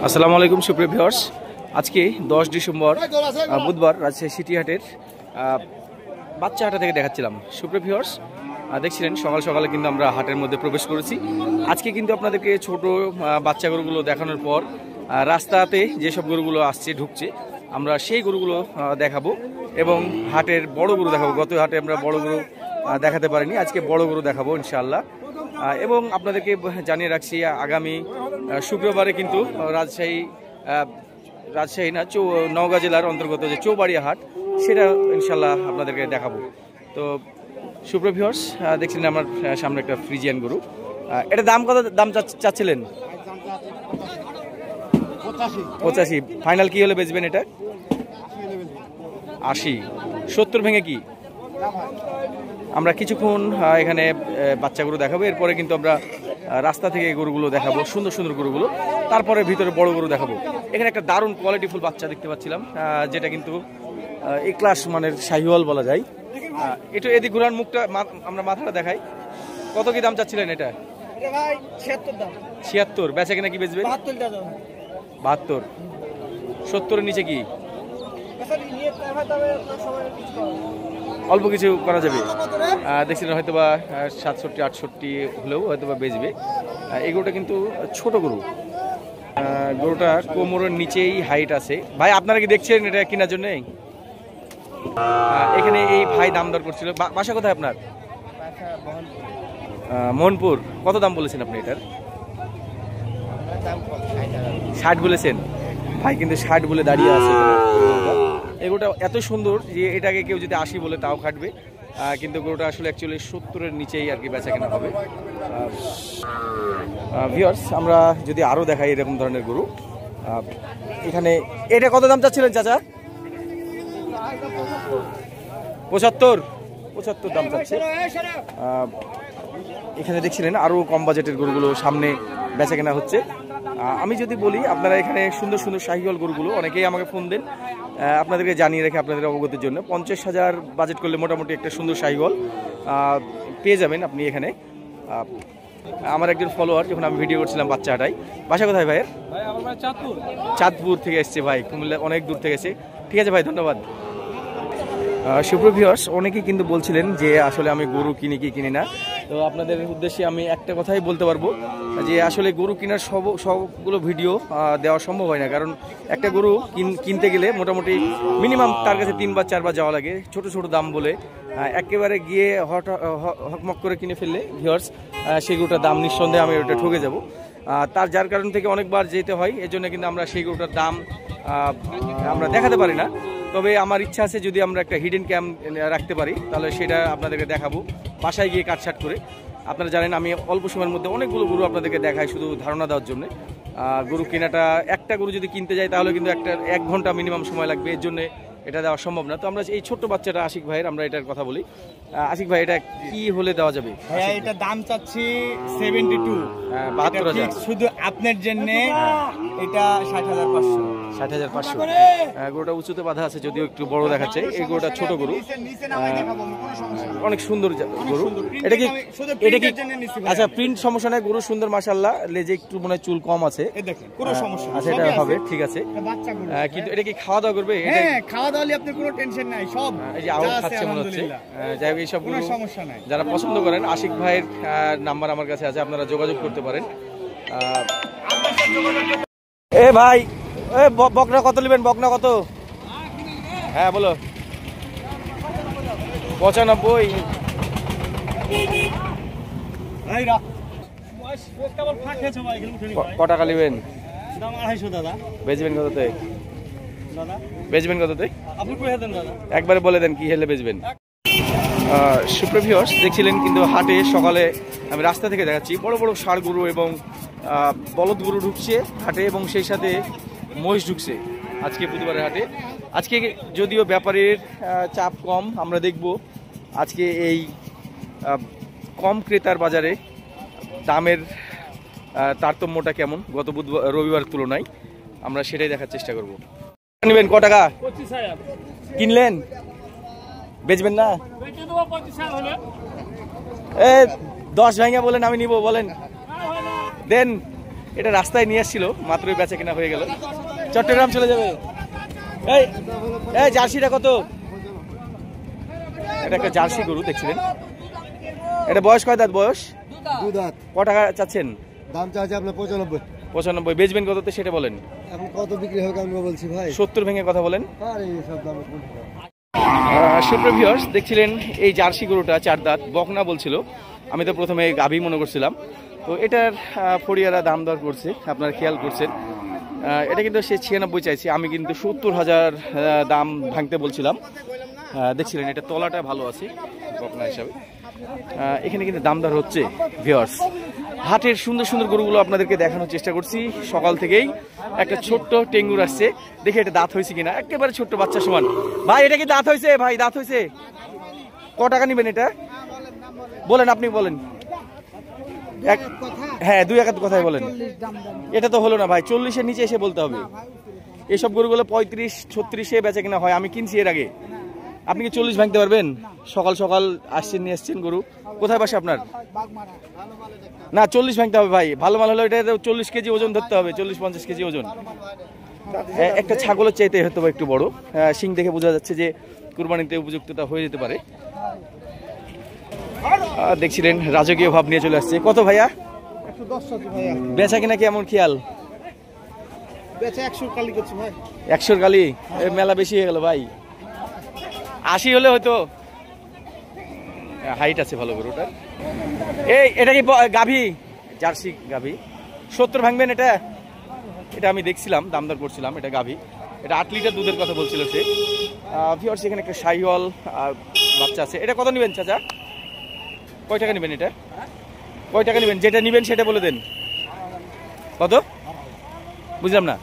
আসসালামু আলাইকুম সুপ্রিয় ভিউয়ার্স, আজকে 10 ডিসেম্বর বুধবার রাজশাহী সিটি হাটের বাচ্চা হাটা থেকে দেখাচ্ছিলাম। সুপ্রিয় ভিউয়ার্স, দেখছিলেন সকাল সকালে কিন্তু আমরা হাটের মধ্যে প্রবেশ করেছি। আজকে কিন্তু আপনাদেরকে ছোট বাচ্চা গরুগুলো দেখানোর পর রাস্তাতে যেসব গরুগুলো আসছে ঢুকছে আমরা সেই গরুগুলো দেখাবো এবং হাটের বড় গরু দেখাবো। গত হাটে আমরা বড় গরু দেখাতে পারিনি, আজকে বড় গরু দেখাবো ইনশাআল্লাহ। এবং আপনাদেরকে জানিয়ে রাখছি আগামী শুক্রবারে কিন্তু রাজশাহী না নওগাঁ জেলার অন্তর্গত যে চৌবাড়িয়া হাট, সেটা ইনশাল্লাহ আপনাদেরকে দেখাবো। তো সুপ্রিয় ভিউয়ার্স, দেখছিলেন আমার সামনে একটা ফ্রিজিয়ান গরু। এটা দাম কত দাম চাচ্ছিলেন? 85। ফাইনাল কি হলে বেচবেন এটা? 80। 70 ভেঙে কি? আমরা কিছুক্ষণ এখানে বাচ্চা গরু দেখাবো, এরপরে কিন্তু আমরা রাস্তা থেকে গরুগুলো দেখাবো, সুন্দর সুন্দর গরুগুলো, তারপরে ভিতরে বড় গরু দেখাবো। এখানে একটা দারুণ কোয়ালিটিফুল বাচ্চা দেখতে পাচ্ছিলাম, যেটা কিন্তু এ ক্লাস মানের শাহিওয়াল বলা যায়। একটু এদিক ঘুরান মুখটা, আমরা মাথাটা দেখাই। কত কি দাম চাচ্ছিলেন এটা? 76। বেচা কিনা কি বেচবেন? 72। 70-এর নিচে কি অল্প কিছু করা যাবে? দেখছিলেন হয়তো বা 67-68 হলেও হয়তো বা বেচবে। এই গরুটা কিন্তু ছোট গরু, গরুটা কোমরের নিচেই হাইট আছে। ভাই আপনারা কি দেখছেন এটা কেনার জন্য? এখানে এই ভাই দাম দর করছিল। বাসা কোথায় আপনার? মোহনপুর। কত দাম বলেছেন আপনি এটার? 60 বলেছেন। ভাই কিন্তু 60 বলে দাঁড়িয়ে আছে। এগুলোটা এত সুন্দর যে এটাকে কেউ যদি 80 বলে তাও খাটবে, কিন্তু গরুটা আসলে অ্যাকচুয়ালি 70-এর নিচেই আর কি বেচা কেনা হবে। ভিউয়ার্স, আমরা যদি আরও দেখাই এরকম ধরনের গরু, এখানে এটা কত দাম চাচ্ছিলেন চাচা? 75 দাম চাচ্ছে। এখানে দেখছিলেন আরও কম বাজেটের গরুগুলো সামনে বেচা কেনা হচ্ছে। আমি যদি বলি, আপনারা এখানে সুন্দর সুন্দর শাহিওয়াল গরুগুলো অনেকেই আমাকে ফোন দেন, আপনাদেরকে জানিয়ে রেখে আপনাদের অবগতির জন্য 50,000 বাজেট করলে মোটামুটি একটা সুন্দর শাহিওয়াল পেয়ে যাবেন আপনি এখানে। আমার একজন ফলোয়ার, যখন আমি ভিডিও করছিলাম বাচ্চা হাটাই। বাসা কোথায় ভাইয়ের? চাঁদপুর থেকে এসছে ভাই, কুমিল্লা অনেক দূর থেকে এসে। ঠিক আছে ভাই, ধন্যবাদ। সুপ্রিয় ভিউয়ার্স, অনেকেই কিন্তু বলছিলেন যে আসলে আমি গরু কিনি কি কিনি না। তো আপনাদের উদ্দেশ্যে আমি একটা কথাই বলতে পারবো যে আসলে গরু কেনার সবগুলো ভিডিও দেওয়া সম্ভব হয় না, কারণ একটা গরু কিনতে গেলে মোটামুটি মিনিমাম তার কাছে 3 বা 4 বার যাওয়া লাগে। ছোট ছোট দাম বলে একেবারে গিয়ে হকমক করে কিনে ফেললে ভিউয়ার্স সেই গরুটার দাম নিঃসন্দেহে আমি ওটা ঠকে যাব। যার কারণ থেকে অনেকবার যেতে হয়, এজন্য কিন্তু আমরা সেই গরুটার দাম আমরা দেখাতে পারি না। তবে আমার ইচ্ছা আছে, যদি আমরা একটা হিডেন ক্যাম্প রাখতে পারি তাহলে সেটা আপনাদেরকে দেখাবো বাসায় গিয়ে কাটছাট করে। আপনারা জানেন আমি অল্প সময়ের মধ্যে অনেকগুলো গরু আপনাদেরকে দেখাই শুধু ধারণা দেওয়ার জন্য। গরু কেনাটা, একটা গরু যদি কিনতে যাই তাহলে কিন্তু 1 ঘন্টা মিনিমাম সময় লাগবে, এর জন্য এটা দেওয়া সম্ভব না। তো আমরা এই ছোট্ট বাচ্চাটা আশিক ভাইয়ের, আমরা এটার কথা বলি। আশিক ভাই, এটা কি হলে দেওয়া যাবে? এটা দাম চাচ্ছি 72। 72,000 শুধু আপনার জন্য। এটা 60,500। 60,500। গরুটা উঁচুতে বাঁধা আছে, যদিও একটু বড় দেখাচ্ছে। এই গরুটা ছোট গরু, অনেক সুন্দর গরু। এটা কি আচ্ছা প্রিন্ট সমস্যা নাই, গরু সুন্দর মাশাআল্লাহ। লেজে একটু মনে হয় চুল কম আছে, কোনো সমস্যা আচ্ছা এটা হবে, ঠিক আছে। কিন্তু এটা কি খাওয়া দাওয়া করবে? হ্যাঁ, খাওয়া দাওয়া নিয়ে আপনার কোনো টেনশন নাই, সব এই যে আউট খাচ্ছে মনে হচ্ছে। যাই হোক, এইসব কোনো সমস্যা নাই। যারা পছন্দ করেন, আশিক ভাইয়ের নাম্বার আমার কাছে আছে, আপনারা যোগাযোগ করতে পারেন। এ ভাই, বকনা কত নেবেন? বকনা কত? হ্যাঁ বলো। 95। ক টাকা নেবেন? 250 দাদা। বেচবেন কততে? বেচবেন কততে? একবারে বলে দেন কি হলে বেচবেন। সুপ্রিয় ভিউয়ার্স, দেখছিলেন কিন্তু হাটে সকালে আমি রাস্তা থেকে দেখাচ্ছি বড় বড় ষাঁড় গরু এবং বলদ গরু ঢুকছে হাটে, এবং সেই সাথে মহিষ ঢুকছে আজকে বুধবারের হাটে। আজকে যদিও ব্যাপারের চাপ কম, আমরা দেখব আজকে এই কম ক্রেতার বাজারে দামের তারতম্যটা কেমন গত রবিবার তুলনায়, আমরা সেটাই দেখার চেষ্টা করব। নেবেন ক টাকা? কিনলেন? বেচবেন না? 10 ভাঙা বলেন, আমি নিব, বলেন দেন। এটা রাস্তায় নিয়ে আসছিল, মাত্রই বেচা কেনা হয়ে গেল। চট্টগ্রাম চলে যাবে। এই এই জার্সিটা কত? এটা একটা জার্সি গরু দেখছিলেন। এটা বয়স কয় দাঁত? বয়স 2 দাঁত। ক টাকা চাচ্ছেন? দাম চাইছে আপনার 95। 95। বেচবেন কততে সেটা বলেন। এখন কত বিক্রি হবে আমরা বলছি ভাই? 70 ভেঙে কথা বলেন। আরে এই সব দাম সুপ্রিয় ভিউয়ার্স, দেখছিলেন এই জার্সি গরুটা 4 দাঁত, বকনা বলছিল। আমি তো প্রথমে গাভী মনে করছিলাম। তো এটার ফড়িয়ারা দাম দর করছে, আপনারা খেয়াল করছেন। এটা কিন্তু সে 96 চাইছে, আমি কিন্তু 70,000 দাম ভাঙতে বলছিলাম। দেখছিলেন এটা তলাটা ভালো আছে বকনা হিসাবে। এখানে কিন্তু দাম দর হচ্ছে ভিউয়ার্স। হাটের সুন্দর সুন্দর গরুগুলো আপনাদেরকে দেখানোর চেষ্টা করছি সকাল থেকেই। একটা ছোট্ট টেঙ্গুর আসছে, দেখে এটা দাঁত হয়েছে কিনা, একেবারে ছোট্ট বাচ্চা সমান। ভাই এটা কি দাঁত হয়েছে? ভাই দাঁত হয়েছে? ক টাকা নেবেন এটা বলেন, আপনি বলেন। হ্যাঁ, 2-1 কথাই বলেন। এটা তো হলো না ভাই, 40-এর নিচে এসে বলতে হবে। এইসব গরুগুলো 35-36-এ বেচা কিনা হয়, আমি কিনছি এর আগে। আপনি কি 40 ভাঙতে পারবেন? সকাল সকাল আসছেন, নিয়ে আসছেন গরু। কোথায় বাসা আপনার? না, 40 ভাঙতে হবে ভাই। ভালো মাল হলো এটা 40 কেজি ওজন ধরতে হবে, 40-50 কেজি ওজন। একটা ছাগলের চাইতে হয়তো একটু বড়, শিং দেখে বোঝা যাচ্ছে যে কুরবানিতে উপযুক্ততা হয়ে যেতে পারে। দেখছিলেন রাজকীয় ভাব নিয়ে চলে আসছে। কত ভাইয়া? 110 ভাইয়া। বেচা কিনা কেমন খেয়াল? বেচা 100 কালি করছি ভাই। 100 কালি? মেলা বেশি হয়ে গেল ভাই। 80 হলে হয়তো। হাইট আছে ভালো গরুটার। এই এটা কি গাভী? জার্সি গাভী। 70 ভাঙবেন এটা? এটা আমি দেখছিলাম, দাম দর করছিলাম। এটা গাভী, এটা 8 লিটার দুধের কথা বলছিল সে। ভিউয়ার্স, এখানে একটা শাহিওয়াল বাচ্চা আছে। এটা কত নেবেন চাচা? কয় টাকা নেবেন এটা? কয় টাকা নেবেন? যেটা নেবেন সেটা বলে দেন। কত? বুঝলাম না।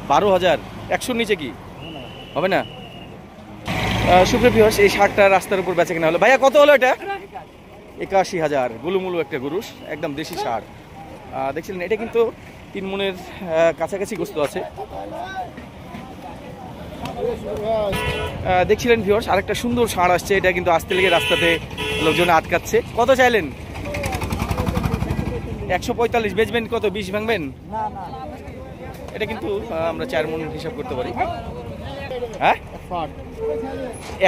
12,000। 100-র নিচে কি হবে না? সুপ্রিয় ভিউয়ার্স, এই শার্টটা রাস্তার উপর বেচা কেনা হলো। ভাইয়া কত হলো এটা? 81,000। গুলুমুলু একটা গরুস, একদম দেশি ষাঁড়। দেখছিলেন এটা কিন্তু 3 মনের কাছাকাছি গোস্ত আছে। দেখছিলেন ভিউয়ার্স, আরেকটা সুন্দর ষাঁড় আসছে। এটা কিন্তু আসতে লেগে রাস্তাতে লোকজন আটকাচ্ছে। কত চাইলেন? 145। বেচবেন কত? 20 ভাঙবেন? এটা কিন্তু আমরা 4 মন হিসাব করতে পারি। হ্যাঁ,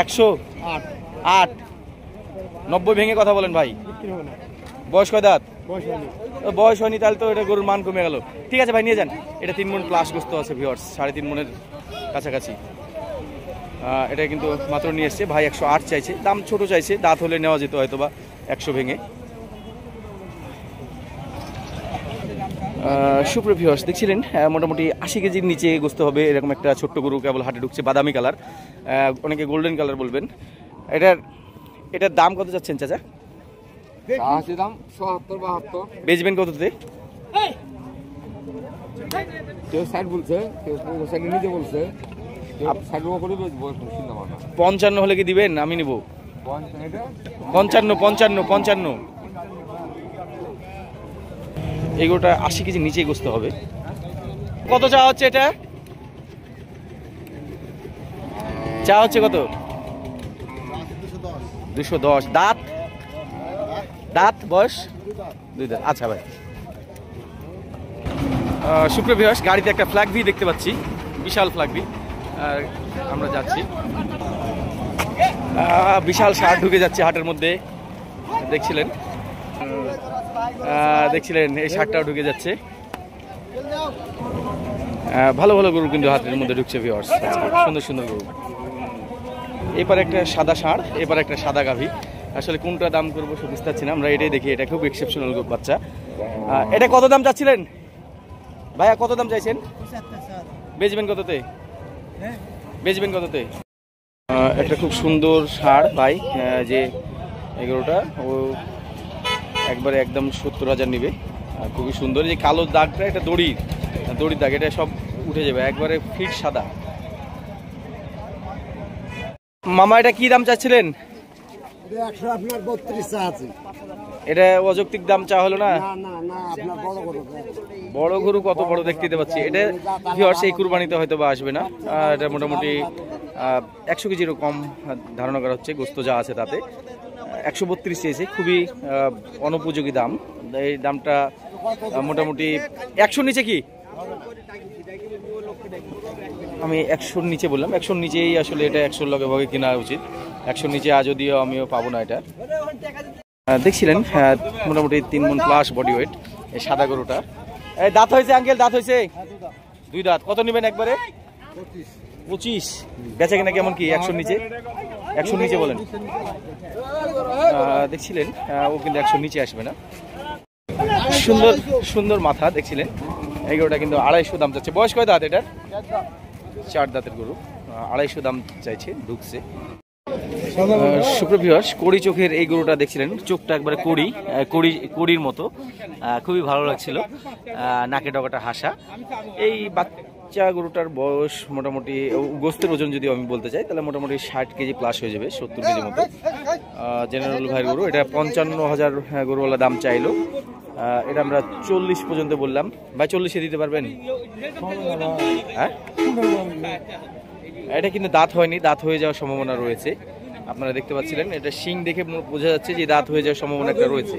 108। 90 ভেঙে কথা বলেন ভাই। বয়স কয় দাঁত? বয়স হয়নি, তাহলে তো এটা গরুর মান কমে গেল। ঠিক আছে ভাই, নিয়ে যান। এটা 3 মন প্লাস গোস্ত আছে ভিউয়ার্স, 3.5 মনের কাছাকাছি। এটা কিন্তু মাত্র নিয়ে এসছে ভাই। 108 চাইছে, দাম ছোট চাইছে। দাঁত হলে নেওয়া যেত হয়তো বা 100 ভেঙে। সুপ্রিয় ভিউয়ার্স, দেখছিলেন মোটামুটি 80 কেজির নিচে গোস্ত হবে এরকম একটা ছোট্ট গরু কেবল হাটে ঢুকছে। বাদামি কালার, অনেকে গোল্ডেন কালার বলবেন। এটার দাম কত যাচ্ছেন চাচা? দাম 70-72। বেচবেন কততে? কেউ 60 বলছে, কেউ 60 নিতে বলছে। 55 হলে কি দিবেন? আমি নিব 55। এগুলোটা 80 কেজি নিচেই গোস্ত হবে। কত চা হচ্ছে এটা? চা হচ্ছে কত? 210। দাঁত? দাঁত বয়স 2 দাঁত। আচ্ছা ভাই। সুপ্রিয় ভিউয়ার্স, গাড়িতে একটা ফ্ল্যাগ ভি দেখতে পাচ্ছি, বিশাল ফ্ল্যাগ ভি। আমরা যাচ্ছি, বিশাল ষাঁড় ঢুকে যাচ্ছে হাটের মধ্যে। দেখছিলেন এই ষাঁড়টাও ঢুকে যাচ্ছে। ভালো ভালো গরু কিন্তু হাটের মধ্যে ঢুকছে ভিউয়ার্স, সুন্দর সুন্দর গরু। এবার একটা সাদা ষাঁড়, এবার একটা সাদা গাভী। আসলে কোনটা দাম করবো সে বুঝতে পারছি না। আমরা এটাই দেখি, এটা খুব এক্সেপশনাল বাচ্চা। এটা কত দাম চাচ্ছিলেন ভাইয়া? কত দাম চাইছেন? বেচবেন কততে? বেচবেন কততে? একটা খুব সুন্দর ষাঁড় ভাই, যে এগুলোটা ও একবারে একদম 70,000 নিবে। খুবই সুন্দর। যে কালো দাগটা, এটা দড়ির দাগ, এটা সব উঠে যাবে, একবারে ফিট সাদা। মামা এটা কি দাম চাচ্ছিলেন? আপনার 32 চা আছে। এটা অযৌক্তিক দাম চা হলো না? বড় গরু কত বড় দেখতে পাচ্ছি। এটা ভিউয়ার্স এই কুরবানিতে হয়তো বা আসবে না। এটা মোটামুটি 100 কেজিরও কম ধারণা করা হচ্ছে গোস্ত যা আছে, তাতে 132 চেয়েছে। খুবই অনুপযোগী দাম। এই দামটা মোটামুটি 100 নিচে কি আমি 100 নিচে বললাম, 100 নিচেই আসলে এটা 100 লগে ভাগে কেনা উচিত। 100 নিচে যদিও আমিও পাবো না এটা। দেখছিলেন মোটামুটি 3 মণ প্লাস বডি ওয়েট এই সাদা গরুটা। এই দাঁত হয়েছে আঙ্কেল, দাঁত হয়েছে 2 দাঁত। কত নেবেন একবারে? 25। বেচা কিনা কেমন কি? 100 নিচে, 100 নিচে বলেন। দেখছিলেন ও কিন্তু 100 নিচে আসবে না। সুন্দর সুন্দর মাথা দেখছিলেন। এই গরুটা কিন্তু 250 দাম চাচ্ছে। বয়স কয় দাঁত এটার? 4 দাঁতের গরু। 250 দাম চাইছে, ঢুকছে। সুপ্রিয় কড়ি চোখের এই গরুটা দেখছিলেন, চোখটা একবারে কড়ির মতো, খুবই ভালো লাগছিল। নাকে ডগাটা হাসা। এই বাচ্চা গরুটার বয়স মোটামুটি, গোস্তের ওজন যদি আমি বলতে চাই তাহলে মোটামুটি 60 কেজি প্লাস হয়ে যাবে, 70 কেজি মতো। জেনারেল ভাইয়ের গরু এটা 55,000 গরুওয়ালা দাম চাইলো। এটা আমরা 40 পর্যন্ত বললাম। ভাই 40-এ দিতে পারবেন? হ্যাঁ, এটা কিন্তু দাঁত হয়নি, দাঁত হয়ে যাওয়ার সম্ভাবনা রয়েছে। আপনারা দেখতে পাচ্ছিলেন, এটা শিং দেখে বোঝা যাচ্ছে যে দাঁত হয়ে যাওয়ার সম্ভাবনা একটা রয়েছে।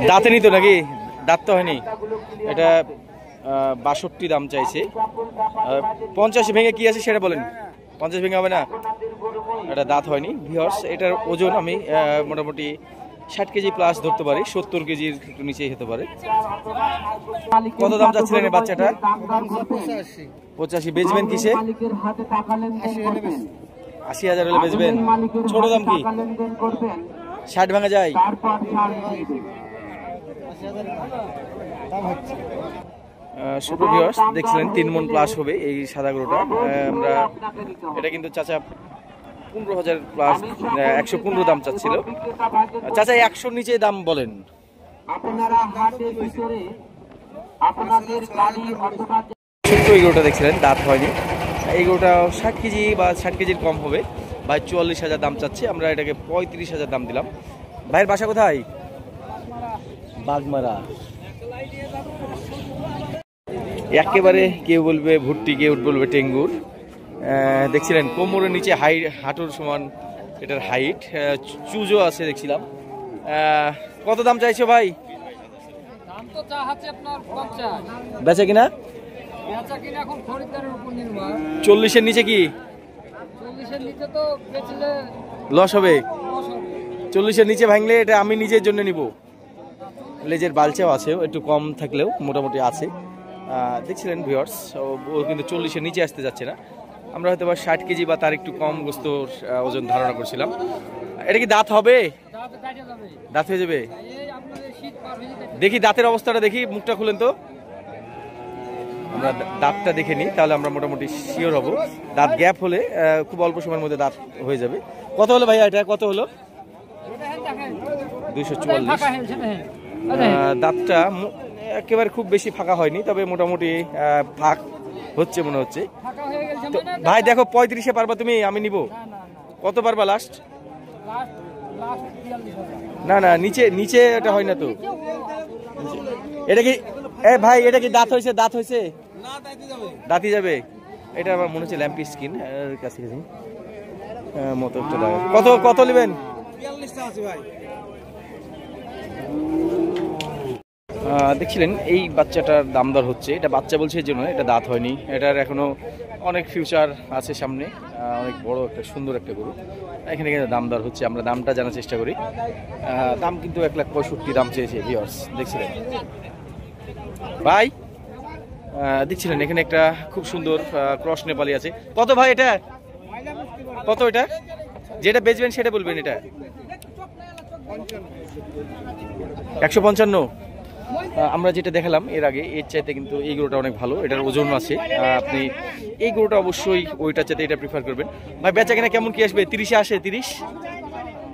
দাঁতে নিত নাকি? দাঁত তো হয়নি। এটা 62 দাম চাইছে। 50 ভেঙে কি আছে সেটা বলেন। 50 ভেঙে হবে না, এটা দাঁত হয়নি। ভিউয়ার্স, এটার ওজন আমি মোটামুটি 60 কেজি প্লাস ধরতে পারি, 70 কেজির একটু নিচেই হতে পারে। কত দাম চাচ্ছিলেন এই বাচ্চাটা? 85। বেচবেন কিসে? 80,000 হলে বেচবেন। ছোট দাম কি? 60 ভাঙা যায়? সুপ্রিয় ভিউয়ার্স, দেখছিলেন 3 মণ প্লাস হবে এই সাদা গরুটা। আমরা এটা কিন্তু চাচা 15,000 প্লাস, 115 দাম চাচ্ছিল। চাচা 100 নিচে দাম বলেন। ছোট্ট এই গরুটা দেখছিলেন, দাঁত হয়নি। এই গরুটা 60 কেজি বা 60 কেজির কম হবে। ভাই 44,000 দাম চাচ্ছে, আমরা এটাকে 35,000 দাম দিলাম। ভাইয়ের বাসা কোথায়? বাগমারা। একেবারে কেউ বলবে ভুট্টি, কেউ বলবে টেঙ্গুর। দেখছিলেন কোমরের নিচে হাঁটুর সমান এটার হাইট, চুজো আছে দেখছিলাম। কত দাম চাইছো ভাই? বেচা কিনা 40-এর নিচে কি লস হবে? 40-এর নিচে ভাঙলে এটা আমি নিজের জন্য নিব। লেজের বালচাও আছে, একটু কম থাকলেও মোটামুটি আছে। দেখছিলেন ভিউয়ার্স, ও কিন্তু 40-এর নিচে আসতে যাচ্ছে না। আমরা হয়তো বা 60 কেজি বা তার একটু কম গোস্ত ওজন ধারণা করছিলাম। এটা কি দাঁত হবে? দাঁত হয়ে যাবে। দেখি দাঁতের অবস্থাটা, দেখি মুখটা খুলেন তো। আমরা দাঁতটা দেখে নিই, তাহলে আমরা মোটামুটি শিওর হব। দাঁত গ্যাপ হলে খুব অল্প সময়ের মধ্যে দাঁত হয়ে যাবে। কত হলো ভাইয়া এটা? কত হলো? 244। দাঁতটা একেবারে খুব বেশি ফাঁকা হয়নি, তবে মোটামুটি ফাঁক হচ্ছে মনে হচ্ছে। ভাই দেখো 35-এ পারবা তুমি? আমি নিব। কত পারবা লাস্ট? না না, নিচে নিচে এটা হয় না তো। এটা কি ভাই, এটা কি দাঁত হয়েছে? দাঁত হয়েছে? দাঁতই যাবে। এটা আমার মনে হচ্ছে ল্যাম্পি স্কিন কাছে মতো একটা দাম। কত কত নেবেন? দেখছিলেন এই বাচ্চাটার দাম দর হচ্ছে। এটা বাচ্চা বলছে এই জন্য, এটা দাঁত হয়নি। এটার এখনো অনেক ফিউচার আছে সামনে, অনেক বড় একটা সুন্দর একটা গরু। এখানে কিন্তু দাম দর হচ্ছে, আমরা দামটা জানার চেষ্টা করি। দাম কিন্তু 1,65,000 দাম চেয়েছে ভিউয়ার্স। দেখছিলেন ভাই, দেখছিলেন এখানে একটা খুব সুন্দর ক্রস নেপালি আছে। কত ভাই এটা? কত এটা? যেটা বেচবেন সেটা বলবেন। এটা 155। আমরা যেটা দেখালাম এর আগে, এর চাইতে কিন্তু এই গরুটা অনেক ভালো, এটার ওজন আছে। আপনি এই গরুটা অবশ্যই ওইটার চাইতে এটা প্রিফার করবেন। ভাই বেচা কিনা কেমন কি আসবে? 30-এ আসে? 30?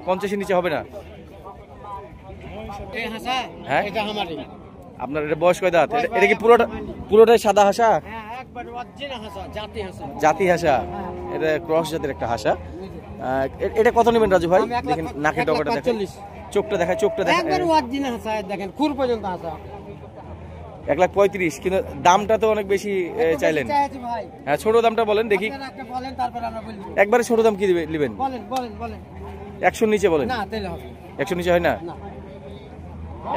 50-এর নিচে হবে না? হ্যাঁ, আপনার এটা বয়স কয় দাঁত? এটা কি পুরোটাই সাদা হাসা? জাতি হাসা। এটা ক্রস জাতের একটা হাসা। এটা কত নেবেন রাজু ভাই? দেখেন নাকের ডগাটা দেখেন, চোখটা দেখায়, চোখটা দেখেন, খুর পর্যন্ত হাসা। 1,35,000, কিন্তু দামটা তো অনেক বেশি চাইলেন। হ্যাঁ, ছোট দামটা বলেন দেখি। একবারে ছোট দাম কি নেবেন? 100-র নিচে বলেন। 100-র নিচে হয় না?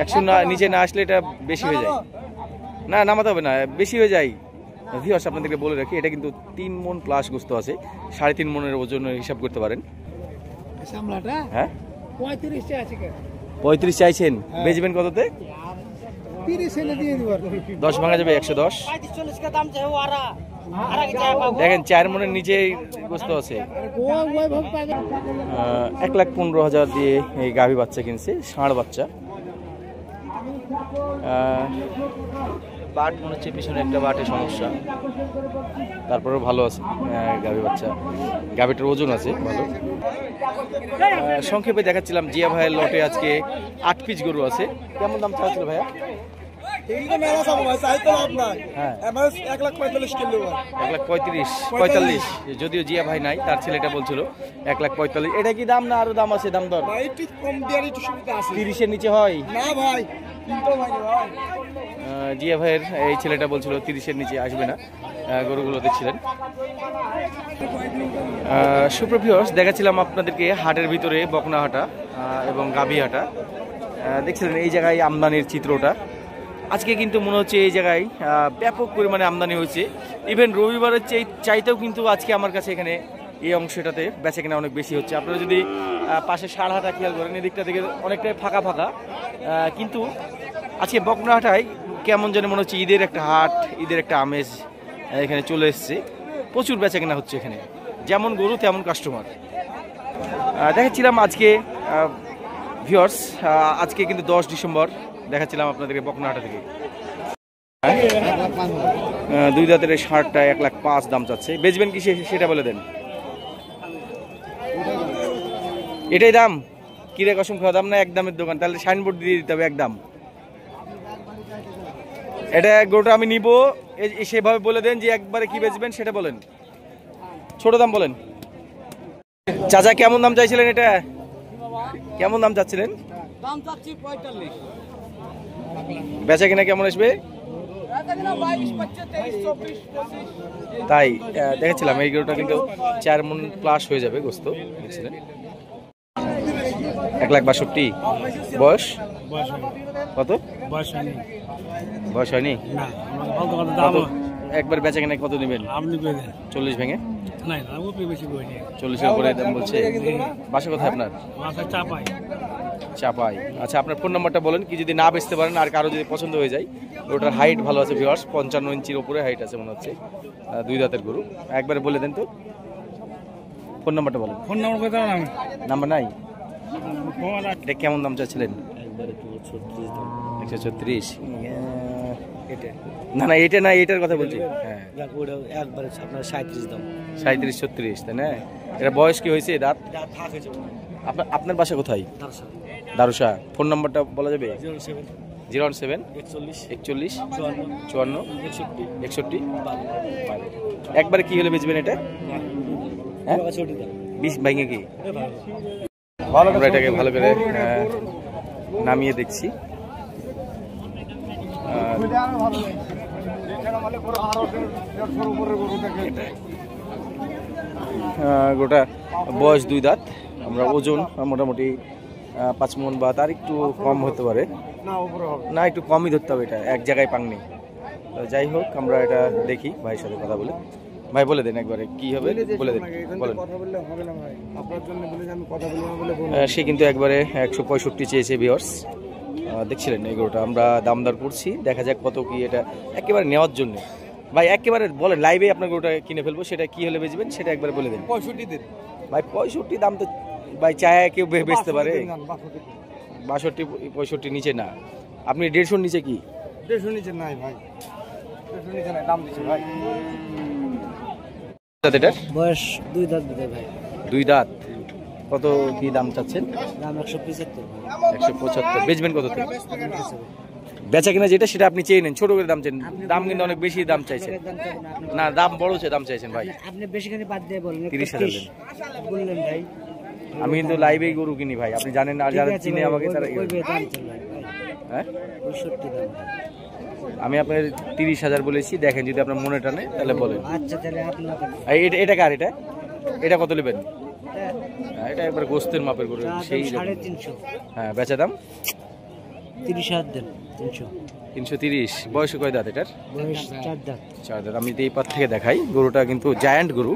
100 নিচে না আসলে এটা বেশি হয়ে যায়। না নামাতে হবে না, বেশি হয়ে যায়। ভিউয়ার্স আপনাদেরকে বলে রাখি, এটা কিন্তু 3 মণ প্লাস গোস্ত আছে, 3.5 মণের ওজন হিসাব করতে পারেন। হ্যাঁ 35 চাইছেন, বেচবেন কততে? 10 ভাঙা যাবে, 110। দেখেন 4 মণের নিচে গোস্ত আছে। 1,15,000 দিয়ে এই গাভী বাচ্চা কিনছে, ষাঁড় বাচ্চা। বাট মনে হচ্ছে পিছনে একটা বাটের সমস্যা, তারপরেও ভালো আছে গাভী বাচ্চা। গাভীটার ওজন আছে ভালো। সংক্ষেপে দেখাচ্ছিলাম জিয়া ভাইয়ের লটে আজকে 8 পিস গরু আছে। কেমন দাম চাচ্ছিল ভাইয়া? হ্যাঁ 1,45,000। যদিও জিয়া ভাই নাই, তার ছেলেটা বলছিল 1,45,000। এটা কি দাম না আরো দাম আছে? দাম দর 30-এর নিচে হয় না ভাই। জিয়া ভাইয়ের এই ছেলেটা বলছিল 30-এর নিচে আসবে না। গরুগুলো দেখছিলেন। সুপ্রিয় ভিউয়ার্স, দেখাচ্ছিলাম আপনাদেরকে হাটের ভিতরে বকনা হাটা এবং গাভী হাটা। দেখছিলেন এই জায়গায় আমদানির চিত্রটা। আজকে কিন্তু মনে হচ্ছে এই জায়গায় ব্যাপক পরিমাণে আমদানি হয়েছে। ইভেন রবিবারের চাইতেও কিন্তু আজকে আমার কাছে এখানে এই অংশটাতে বেচা কেনা অনেক বেশি হচ্ছে। আপনারা যদি পাশে ষাঁড় হাটা খেয়াল করেন, এদিকটা থেকে অনেকটাই ফাঁকা ফাঁকা, কিন্তু আজকে বকনা হাটায় কেমন যেন মনে হচ্ছে ঈদের একটা হাট, ঈদের একটা আমেজ এখানে চলে এসছে। প্রচুর বেচা কেনা হচ্ছে এখানে, যেমন গরু তেমন কাস্টমার। দেখাচ্ছিলাম আজকে ভিউয়ার্স, আজকে কিন্তু 10 ডিসেম্বর দেখাচ্ছিলাম আপনাদেরকে বকনাহাটা থেকে। 2 দাঁতের ষাঁড়টা 1,05,000 দাম চাচ্ছে। বেচবেন কি সেটা বলে দেন। এটাই দাম? কিরে কসম খাওয়া দাম না একদমের দোকান? তাহলে সাইনবোর্ড দিয়ে দিতে হবে একদম। এটা গরুটা আমি নিব, সেভাবে বলে দেন যে একবারে কি বেচবেন সেটা বলেন। ছোট দাম বলেন। চাচা কেমন দাম চাইছিলেন? এটা কেমন দাম চাচ্ছিলেন? দাম চাচ্ছি 45। বেচা কিনা কেমন আসবে? তাই দেখেছিলাম এই গরুটা কিন্তু 4 মণ প্লাস হয়ে যাবে গোস্ত। দেখছিলেন 1,62,000। বয়স কত? বয়স হয়নি। একবার বেচা কিনা কত নেবেন? 40 ভেঙে? 40-এর উপরে দাম বলছে। বাসা কোথায় আপনার? চাপাই। আচ্ছা, আপনার ফোন নাম্বারটা বলেন, কি যদি না বেচতে পারেন আর কারো যদি পছন্দ হয়ে যায়। ওটার হাইট ভালো আছে ভিউয়ার্স, 55 ইঞ্চির উপরে হাইট আছে মনে হচ্ছে। 2 দাঁতের গরু। একবারে বলে দেন তো ফোন নাম্বারটা বলেন। ফোন নাম্বার কত? নাম্বার নাই। এটা কেমন দাম চাচ্ছিলেন? 136। না না এটা না, এটার কথা বলছি। হ্যাঁ একবারে আপনার 37 দাম। 37-36 তাই না? এটা বয়স কি হয়েছে? দাঁত? আপনার বাসা কোথায়? দারুসা। ফোন নাম্বারটা বলা যাবে? 017 41 54 61। একবারে কি হলে বেচবেন এটা? হ্যাঁ 20 ভাঙে কি? আমরা এটাকে ভালো করে নামিয়ে দেখছি। গোটা বয়স 2 দাঁত। আমরা ওজন মোটামুটি 5 মণ বা তার একটু কম হতে পারে, না একটু কমই ধরতে হবে, এটা এক জায়গায় পাননি। যাই হোক, আমরা এটা দেখি ভাইয়ের সাথে কথা বলে। ভাই বলে দেন একবারে কি হবে, বলে দেন। বলেন। সে কিন্তু একবারে 165 চেয়েছে ভিউয়ার্স। দেখছিলেন এই গরুটা আমরা দাম দর করছি, দেখা যাক কত কি এটা একেবারে নেওয়ার জন্য। ভাই একেবারে বলেন, লাইভে আপনার গরুটা কিনে ফেলবো, সেটা কি হলে বেচবেন সেটা একবার বলে দেন। 65 দিন ভাই। 65 দাম তো ভাই চায় কেউ বেচতে পারে? 62-65 নিচে না। আপনি 150 নিচে কি? 150 নিচে নাই ভাই, 150 নিচে নাই, দাম দিছি ভাই। এটার বয়স 2 দাঁত ভাই। 2 দাঁত। কত কি দাম চাচ্ছেন? দাম 175। 175। বেচবেন কত থেকে? বেচা কিনা যেটা সেটা আপনি চেয়ে নেন, ছোট করে দাম চেন। দাম কিন্তু অনেক বেশি দাম চাইছেন। না দাম বড় দাম চাইছেন ভাই। আপনি বেশি করে বাদ দিয়ে বলেন 30,000 দেন বললেন ভাই। আমি কিন্তু লাইভেই গরু কিনি ভাই, আপনি জানেন না। আর যারা চিনে আমাকে তারা হ্যাঁ 65 দাম। আমি আপনার 30,000 বলেছি, দেখেন যদি আপনার মনে টানে তাহলে বলেন। আচ্ছা তাহলে আপনার এটা কার? এটা কত নেবেন? এটা একবার গোস্তের মাপের গরু, সেই 350। হ্যাঁ বেচা দাম 30,000 দেন। 300। 330। বয়স কয় দাঁত এটার? বয়স 4 দাঁত। 4 দাঁত। আমি এই পার থেকে দেখাই, গরুটা কিন্তু জায়ান্ট গরু,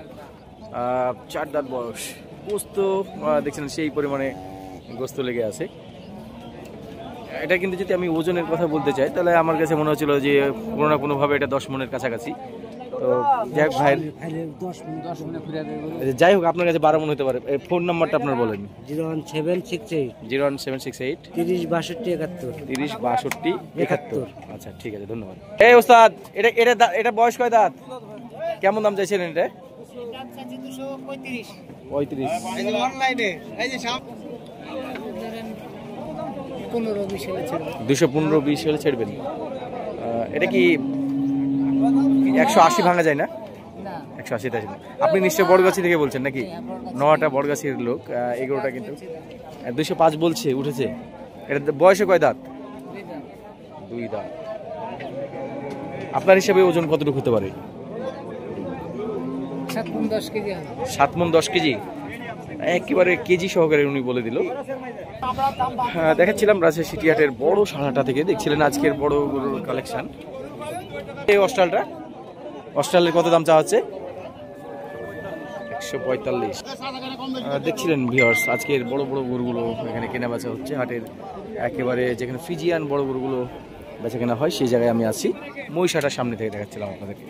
4 দাঁত বয়স। গোস্ত দেখছেন সেই পরিমাণে গোস্ত লেগে আছে। এটা কিন্তু যদি আমি ওজনের কথা বলতে চাই তাহলে আমার কাছে মনে হচ্ছিল যে কোনো না কোনোভাবে এটা 10 মনের কাছাকাছি। তো যাই হোক ভাই, 10 মনে ফিরে দেব। যাই হোক আপনার কাছে 12 মন হতে পারে। ফোন নাম্বারটা আপনার বলেন। 01768 01768 30 62 71। 30 62 71। আচ্ছা ঠিক আছে, ধন্যবাদ। এই ওস্তাদ, এটা এটা এটা বয়স কয় দাঁত? কেমন দাম চাইছিলেন এটা? 35। এই যে অনলাইনে এই যে সাপ 15-20 হলে ছেড়ে 215-20 হলে ছেড়বেন। এটা কি 180 ভাঙা যায় না? 180 তাই না? আপনি নিশ্চয় বড়গাছি থেকে বলছেন নাকি? নটা বড়গাছির লোক। এগুলোটা কিন্তু 205 বলছে, উঠেছে। এটা বয়সে কয় দাঁত? 2 দাঁত। আপনার হিসাবে ওজন কতটুকু হতে পারে? 7 মণ 10 কেজি। 7 মণ 10 কেজি, একেবারে কেজি সহকারে উনি বলে দিল। দেখাচ্ছিলাম রাজশাহী সিটিহাটের বড় সারাটা থেকে, দেখছিলেন আজকের বড় গরুর কালেকশন। এই অস্ট্রালের কত দাম চা হচ্ছে? 145। দেখছিলেন ভিউয়ার্স, আজকের বড় বড় গরুগুলো এখানে কেনা বেচা হচ্ছে হাটের, একেবারে যেখানে ফ্রিজিয়ান বড় গরুগুলো বেচা কেনা হয় সেই জায়গায় আমি আছি। মহিষাটার সামনে থেকে দেখাচ্ছিলাম আপনাদেরকে।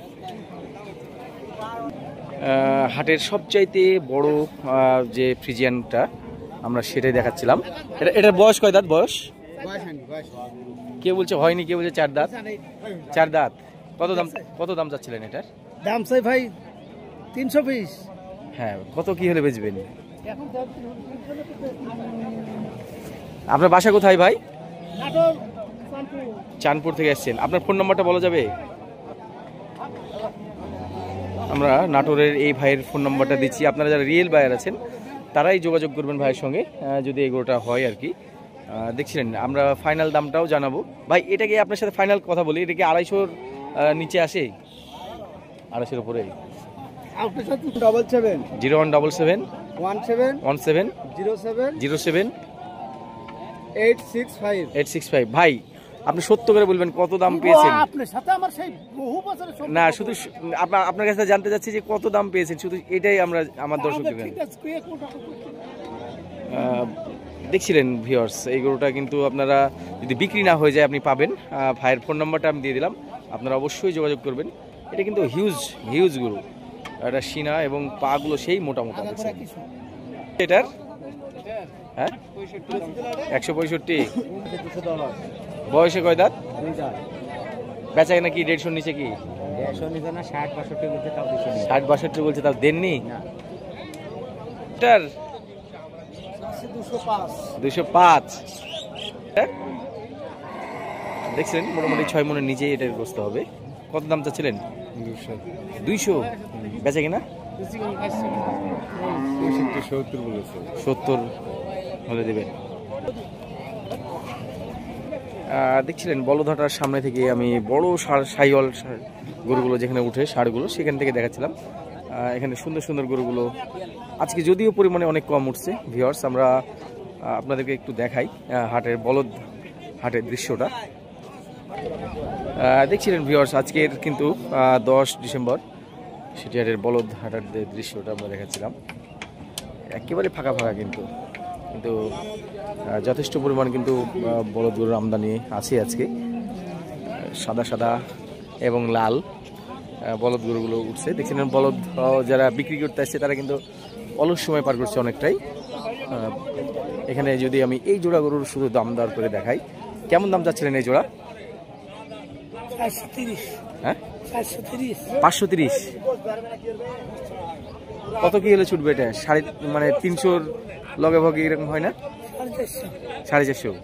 হাটের সবচাইতে বড় যে ফ্রিজিয়ানটা আমরা সেটাই দেখাচ্ছিলাম। এটার বয়স কয় দাঁত? বয়স কেউ বলছে হয়নি, কেউ বলছে 4 দাঁত। 4 দাঁত। কত দাম চাচ্ছিলেন এটার? দাম চাই ভাই 320। হ্যাঁ, কত কি হলে বেচবেন? আপনার বাসা কোথায় ভাই? চাঁদপুর থেকে এসেছেন। আপনার ফোন নাম্বারটা বলা যাবে? আমরা নাটোরের এই ভাইয়ের ফোন নাম্বারটা দিচ্ছি। আপনারা যারা রিয়েল বায়ার আছেন তারাই যোগাযোগ করবেন ভাইয়ের সঙ্গে, যদি এগুলোটা হয় আর কি। দেখছিলেন আমরা ফাইনাল দামটাও জানাবো। ভাই এটাকে আপনার সাথে ফাইনাল কথা বলি, এটা কি 250-র নিচে আসে? 250-র উপরে? 017 0177 17 17 07 07 865। 865। ভাই আপনি সত্য করে বলবেন কত দাম পেয়েছেন? আপনার সাথে আমার সেই বহু বছরের সম্পর্ক। না, শুধু আপনার কাছে জানতে চাচ্ছি যে কত দাম পেয়েছেন, শুধু এটাই আমরা আমার দর্শকদের। দেখছিলেন ভিউয়ার্স, এই গরুটা কিন্তু আপনারা যদি বিক্রি না হয়ে যায় আপনি পাবেন। ভাইয়ের ফোন নাম্বারটা আমি দিয়ে দিলাম, আপনারা অবশ্যই যোগাযোগ করবেন। এটা কিন্তু হিউজ গরু, এটা সিনা এবং পাগুলো সেই মোটা মোটা। এটার হ্যাঁ 165। বয়সে কয় দাঁত? বেচা নাকি 150-র নিচে? কি 60-62 বলছে, তাও দেননি? এটার 205। দেখছিলেন মোটামুটি 6 মনের নিচে এটার গ্রস্ত হবে। কত দাম চাচ্ছিলেন? 200। বেচা কিনা 70 হলে দেবেন। দেখছিলেন বলদহাটার সামনে থেকে আমি বড় সাইওয়াল গরুগুলো যেখানে উঠে, ষাঁড়গুলো সেখান থেকে দেখাচ্ছিলাম। এখানে সুন্দর সুন্দর গরুগুলো আজকে যদিও পরিমাণে অনেক কম উঠছে। ভিউয়ার্স, আমরা আপনাদেরকে একটু দেখাই হাটের হাটের দৃশ্যটা। দেখছিলেন ভিউয়ার্স, আজকের কিন্তু 10 ডিসেম্বর সিটিহাটের বলদ হাটের দৃশ্যটা আমরা দেখাচ্ছিলাম। একেবারে ফাঁকা কিন্তু যথেষ্ট পরিমাণ কিন্তু বলদ গরুর আমদানি আছে আজকে। সাদা এবং লাল বলদ গরুগুলো উঠছে। দেখছিলেন বলদ যারা বিক্রি করতে আসছে তারা কিন্তু অলস সময় পার করছে অনেকটাই। এখানে যদি আমি এই জোড়া গরুর শুধু দাম দর করে দেখাই, কেমন দাম চাচ্ছিলেন এই জোড়া? 530। হ্যাঁ 530। কত কি হলে ছুটবে এটা? 350-র লগে ভগে এরকম হয় না? 450।